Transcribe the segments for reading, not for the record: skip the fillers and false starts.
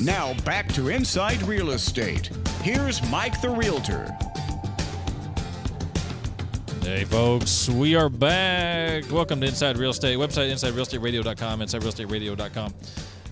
Now back to Inside Real Estate. Here's Mike the Realtor. Hey folks, we are back. Welcome to Inside Real Estate. Website InsideRealEstateRadio.com, InsideRealEstateRadio.com.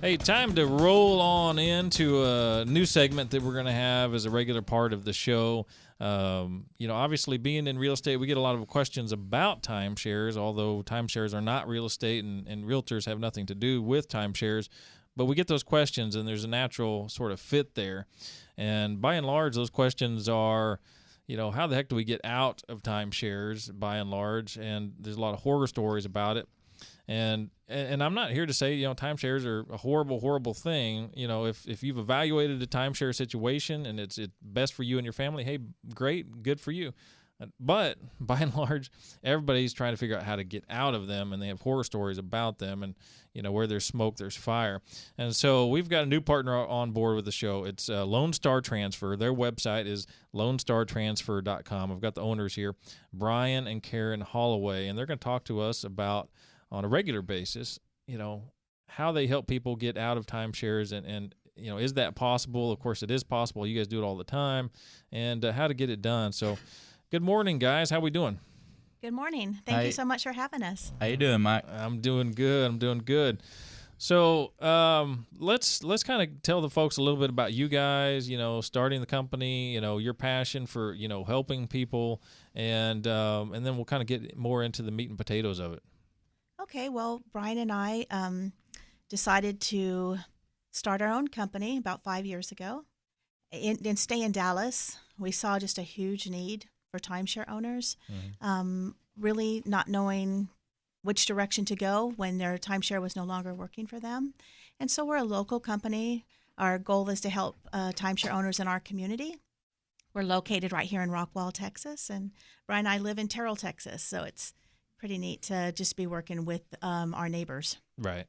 Hey, time to roll on into a new segment that we're going to have as a regular part of the show. Obviously being in real estate, we get a lot of questions about timeshares, although timeshares are not real estate and realtors have nothing to do with timeshares. But we get those questions, and there's a natural sort of fit there. And by and large, those questions are, how the heck do we get out of timeshares by and large? And there's a lot of horror stories about it. And I'm not here to say, timeshares are a horrible, horrible thing. If you've evaluated a timeshare situation and it's best for you and your family, hey, great, good for you. But by and large, everybody's trying to figure out how to get out of them, and they have horror stories about them. And, where there's smoke, there's fire. And so we've got a new partner on board with the show. It's Lonestar Transfer. Their website is lonestartransfer.com. I've got the owners here, Brian and Karen Holloway, and they're going to talk to us about, on a regular basis, how they help people get out of timeshares and is that possible? Of course, it is possible. You guys do it all the time, and how to get it done. So good morning, guys. How we doing? Good morning. Thank you so much for having us. How you doing, Mike? I'm doing good. So let's kind of tell the folks a little bit about you guys, starting the company, your passion for, helping people, and then we'll kind of get more into the meat and potatoes of it. Okay, well, Brian and I decided to start our own company about 5 years ago and stay in Dallas. We saw just a huge need for timeshare owners, really not knowing which direction to go when their timeshare was no longer working for them. And so we're a local company. Our goal is to help timeshare owners in our community. We're located right here in Rockwall, Texas, and Brian and I live in Terrell, Texas, so it's pretty neat to just be working with our neighbors. Right.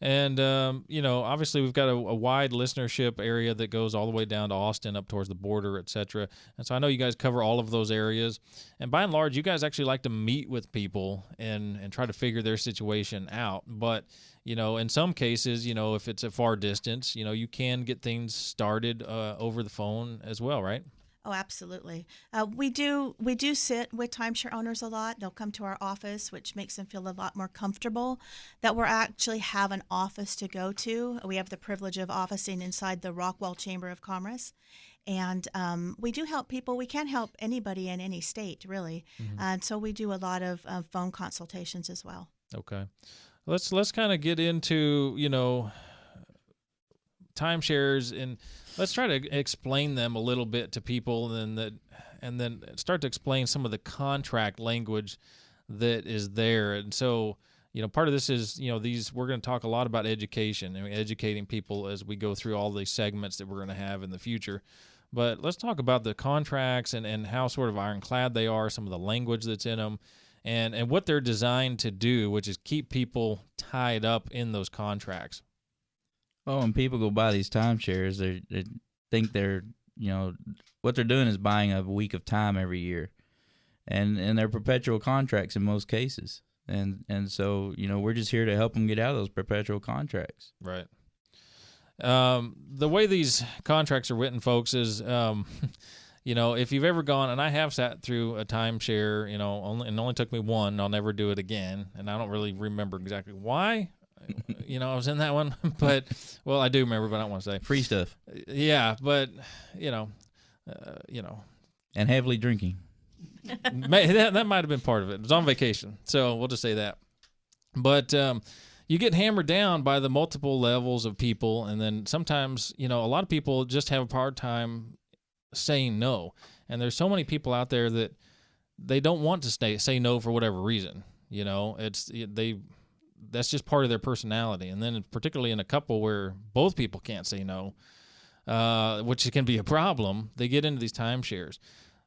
And, obviously we've got a wide listenership area that goes all the way down to Austin, up towards the border, et cetera. And so I know you guys cover all of those areas. And by and large, you guys actually like to meet with people and try to figure their situation out. But, in some cases, if it's a far distance, you can get things started over the phone as well, right? Oh, absolutely. We do sit with timeshare owners a lot. They'll come to our office, which makes them feel a lot more comfortable that we actually have an office to go to. We have the privilege of officing inside the Rockwall Chamber of Commerce. And we do help people. We can help anybody in any state, really. Mm-hmm. And so we do a lot of phone consultations as well. Okay. Let's kind of get into, timeshares, and let's try to explain them a little bit to people, and then start to explain some of the contract language that is there. And so, part of this is, we're going to talk a lot about education and educating people as we go through all these segments that we're going to have in the future. But let's talk about the contracts and how sort of ironclad they are, some of the language that's in them, and what they're designed to do, which is keep people tied up in those contracts. Well, when people go buy these timeshares, they think what they're doing is buying a week of time every year, and they're perpetual contracts in most cases, and so we're just here to help them get out of those perpetual contracts. Right. The way these contracts are written, folks, is if you've ever gone, and I have sat through a timeshare, it only took me one. I'll never do it again, and I don't really remember exactly why. I was in that one, but, well, I do remember, but I don't want to say. Free stuff. Yeah, but, And heavily drinking. That might have been part of it. It was on vacation, so we'll just say that. But you get hammered down by the multiple levels of people, and then sometimes, a lot of people just have a hard time saying no. And there's so many people out there that they don't want to say no for whatever reason. That's just part of their personality. And then particularly in a couple where both people can't say no, which can be a problem, they get into these timeshares.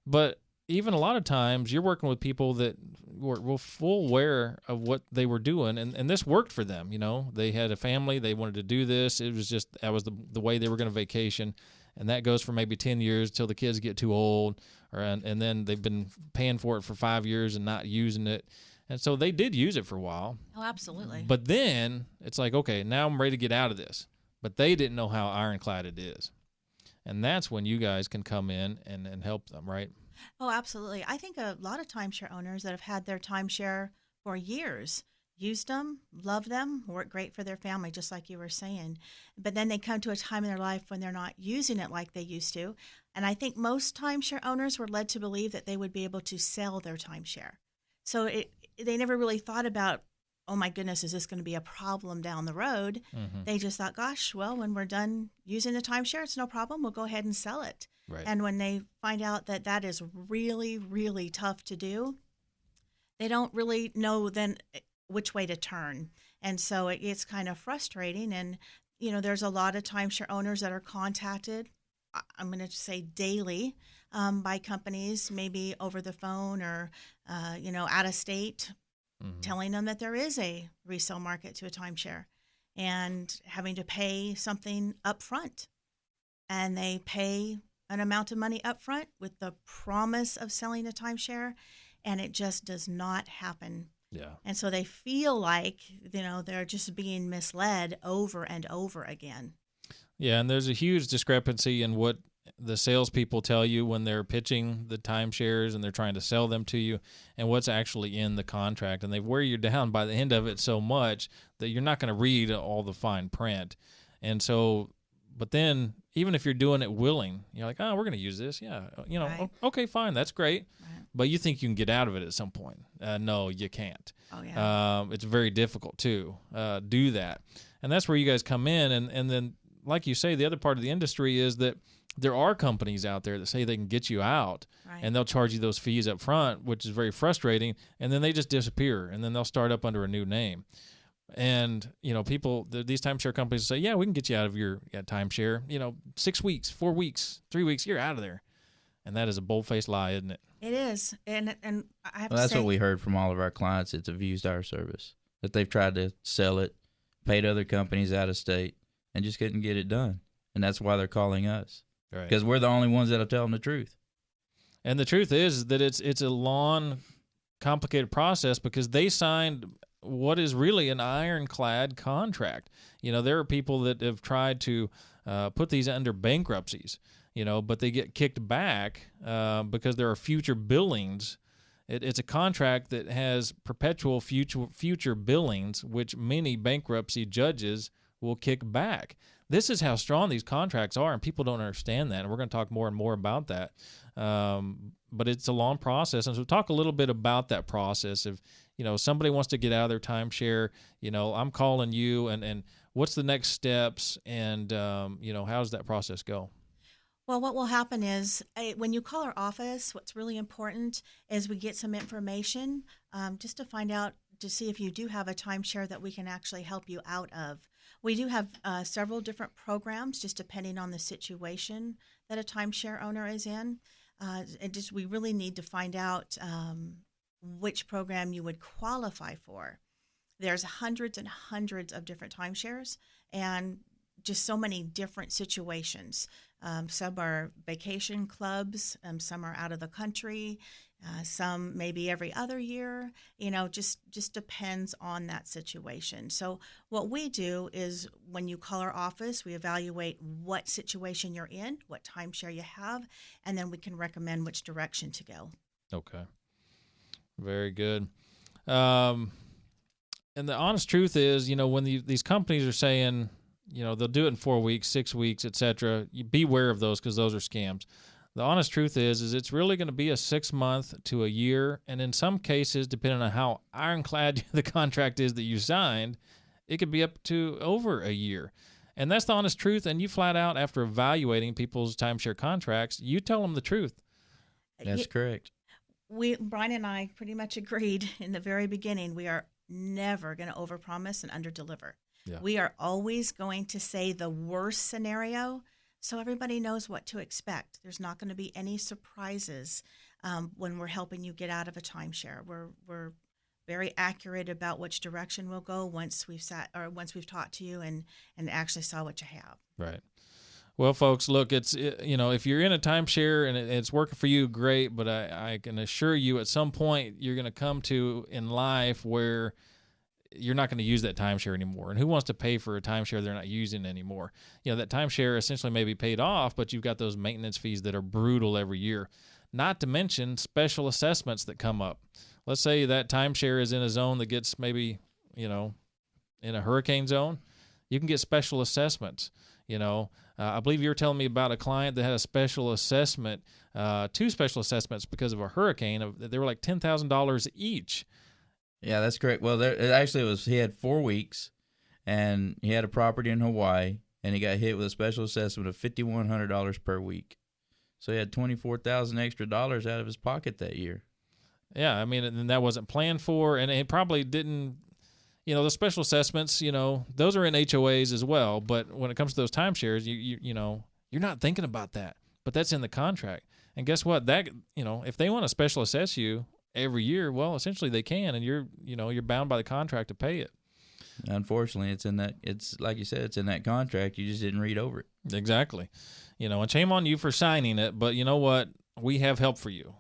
But even a lot of times you're working with people that were full aware of what they were doing, and this worked for them. They had a family, they wanted to do this. It was just, that was the way they were going to vacation. And that goes for maybe 10 years till the kids get too old, and then they've been paying for it for 5 years and not using it. And so they did use it for a while. Oh, absolutely. But then it's like, okay, now I'm ready to get out of this. but they didn't know how ironclad it is. And that's when you guys can come in and help them, right? Oh, absolutely. I think a lot of timeshare owners that have had their timeshare for years used them, love them, work great for their family, just like you were saying. But then they come to a time in their life when they're not using it like they used to. And I think most timeshare owners were led to believe that they would be able to sell their timeshare. So they never really thought about, oh my goodness, is this going to be a problem down the road? Mm-hmm. They just thought, gosh, well, when we're done using the timeshare, it's no problem. We'll go ahead and sell it. Right. And when they find out that that is really, really tough to do, they don't really know then which way to turn. And so it gets kind of frustrating. And, there's a lot of timeshare owners that are contacted, I'm going to say daily, by companies, maybe over the phone or, out of state, mm-hmm. telling them that there is a resale market to a timeshare and having to pay something up front. And they pay an amount of money up front with the promise of selling a timeshare, and it just does not happen. Yeah. And so they feel like, they're just being misled over and over again. Yeah, and there's a huge discrepancy in what the salespeople tell you when they're pitching the timeshares and they're trying to sell them to you and what's actually in the contract. And they wear you down by the end of it so much that you're not going to read all the fine print. And so, but then even if you're doing it willing, you're like, oh, we're going to use this. Yeah. Right. Okay, fine. That's great. Right. But you think you can get out of it at some point. No, you can't. Oh, yeah. It's very difficult to do that. And that's where you guys come in. And then, like you say, the other part of the industry is that there are companies out there that say they can get you out, right. and they'll charge you those fees up front, which is very frustrating, and then they just disappear, and then they'll start up under a new name. And, people, these timeshare companies say, yeah, we can get you out of your timeshare, 6 weeks, 4 weeks, 3 weeks, you're out of there. And that is a bold-faced lie, isn't it? It is. And I have to That's say, what we heard from all of our clients that have used our service, that they've tried to sell it, paid other companies out of state, and just couldn't get it done. And that's why they're calling us. Right. Because we're the only ones that'll tell them the truth. And the truth is that it's a long, complicated process because they signed what is really an ironclad contract. There are people that have tried to put these under bankruptcies, but they get kicked back because there are future billings. It's a contract that has perpetual future billings, which many bankruptcy judges will kick back. This is how strong these contracts are, and people don't understand that. And we're going to talk more and more about that. But it's a long process. And so talk a little bit about that process. If, somebody wants to get out of their timeshare, I'm calling you, and what's the next steps, and, how does that process go? Well, what will happen is when you call our office, what's really important is we get some information just to find out, to see if you do have a timeshare that we can actually help you out of. We do have several different programs, just depending on the situation that a timeshare owner is in. We really need to find out which program you would qualify for. There's hundreds and hundreds of different timeshares and just so many different situations. Some are vacation clubs, some are out of the country, some maybe every other year, just depends on that situation. So what we do is when you call our office, we evaluate what situation you're in, what timeshare you have, and then we can recommend which direction to go. Okay. Very good. And the honest truth is, when these companies are saying, they'll do it in 4 weeks, 6 weeks, etc., you beware of those because those are scams. The honest truth is it's really going to be a 6 month to a year, and in some cases, depending on how ironclad the contract is that you signed, it could be up to over a year. And that's the honest truth, and you flat out, after evaluating people's timeshare contracts, you tell them the truth. That's correct. Brian and I pretty much agreed in the very beginning, we are never going to overpromise and underdeliver. Yeah. We are always going to say the worst scenario so everybody knows what to expect. There's not going to be any surprises when we're helping you get out of a timeshare. We're very accurate about which direction we'll go once we've talked to you and actually saw what you have. Right. Well, folks, look, if you're in a timeshare and it's working for you, great. But I can assure you, at some point, you're going to come to in life where you're not going to use that timeshare anymore. And who wants to pay for a timeshare they're not using anymore? That timeshare essentially may be paid off, but you've got those maintenance fees that are brutal every year. Not to mention special assessments that come up. Let's say that timeshare is in a zone that gets maybe, in a hurricane zone. You can get special assessments. I believe you were telling me about a client that had a special assessment, 2 special assessments because of a hurricane. They were like $10,000 each. Yeah, that's correct. Well, he had 4 weeks, and he had a property in Hawaii, and he got hit with a special assessment of $5,100 per week. So he had $24,000 extra dollars out of his pocket that year. Yeah, I mean, and that wasn't planned for, and it probably didn't. The special assessments, those are in HOAs as well. But when it comes to those timeshares, you're not thinking about that. But that's in the contract. And guess what? That if they want to special assess you every year, well, essentially they can, and you're bound by the contract to pay it. Unfortunately, it's like you said, it's in that contract. You just didn't read over it. Exactly. And shame on you for signing it, but you know what? We have help for you,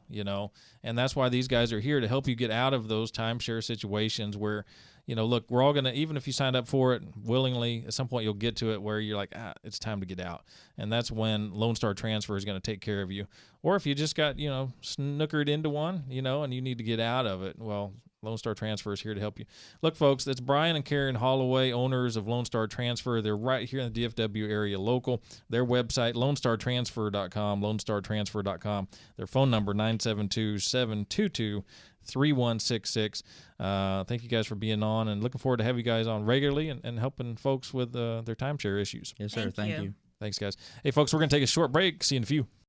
and that's why these guys are here to help you get out of those timeshare situations where, look, we're all going to, even if you signed up for it willingly, at some point you'll get to it where you're like, it's time to get out. And that's when Lonestar Transfer is going to take care of you. Or if you just got, snookered into one, and you need to get out of it, well, Lonestar Transfer is here to help you. Look, folks, that's Brian and Karen Holloway, owners of Lonestar Transfer. They're right here in the DFW area local. Their website, lonestartransfer.com, lonestartransfer.com. Their phone number, 972-722-3166. Thank you guys for being on, and looking forward to have you guys on regularly and helping folks with their timeshare issues. Yes, sir. Thank you. Thanks, guys. Hey, folks, we're going to take a short break. See you in a few.